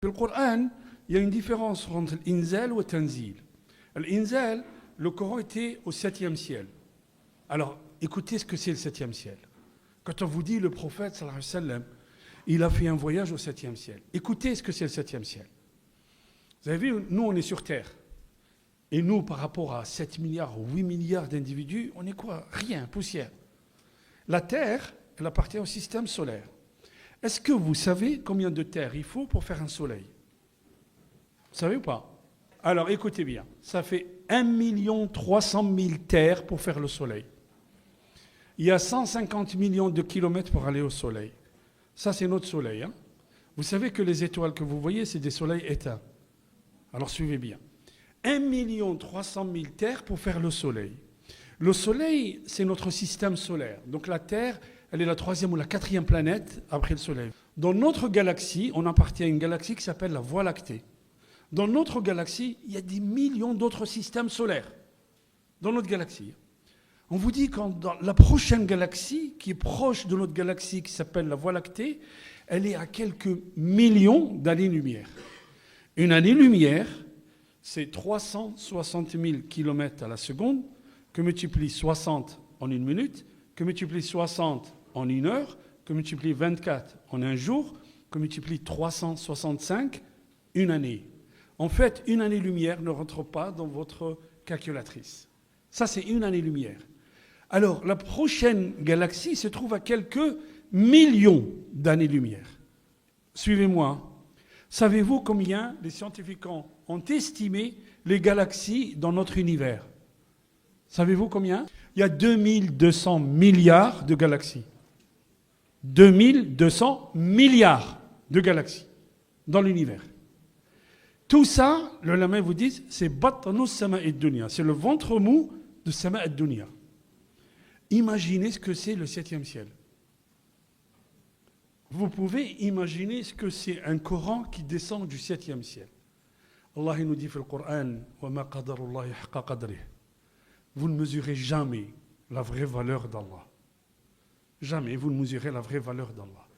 Dans le Coran, il y a une différence entre l'inzal et le tanzil. L'inzal, le Coran était au 7e ciel. Alors, écoutez ce que c'est le 7e ciel. Quand on vous dit le prophète, sallallahu alayhi wa sallam, il a fait un voyage au 7e ciel. Écoutez ce que c'est le 7e ciel. Vous avez vu, nous, on est sur Terre. Et nous, par rapport à 7 milliards ou 8 milliards d'individus, on est quoi? Rien, poussière. La Terre, elle appartient au système solaire. Est-ce que vous savez combien de terre il faut pour faire un soleil? Vous savez ou pas? Alors, écoutez bien. Ça fait 1 300 000 terres pour faire le soleil. Il y a 150 millions de kilomètres pour aller au soleil. Ça, c'est notre soleil. Hein? Vous savez que les étoiles que vous voyez, c'est des soleils éteints. Alors, suivez bien. 1 300 000 terres pour faire le soleil. Le soleil, c'est notre système solaire. Donc, la Terre, elle est la 3e ou la 4e planète après le soleil. Dans notre galaxie, on appartient à une galaxie qui s'appelle la Voie lactée. Dans notre galaxie, il y a des millions d'autres systèmes solaires. Dans notre galaxie. On vous dit que dans la prochaine galaxie, qui est proche de notre galaxie, qui s'appelle la Voie lactée, elle est à quelques millions d'années-lumière. Une année-lumière, c'est 360 000 km à la seconde, que multiplie 60 en une minute, que multiplie 60 en une heure, que multiplie 24 en un jour, que multiplie 365 une année. En fait, une année-lumière ne rentre pas dans votre calculatrice. Ça, c'est une année-lumière. Alors, la prochaine galaxie se trouve à quelques millions d'années-lumière. Suivez-moi. Savez-vous combien les scientifiques ont estimé les galaxies dans notre univers? Savez-vous combien? Il y a 2200 milliards de galaxies. 2200 milliards de galaxies dans l'univers. Tout ça, le ulama vous dit, c'est batnu sama'i dunya, c'est le ventre mou de sama'i dunya. Imaginez ce que c'est le 7e ciel. Vous pouvez imaginer ce que c'est un Coran qui descend du 7e ciel. Allah nous dit dans le Coran, wa ma qadarullahi haqqa qadrih. Vous ne mesurez jamais la vraie valeur d'Allah. Jamais vous ne mesurez la vraie valeur d'Allah.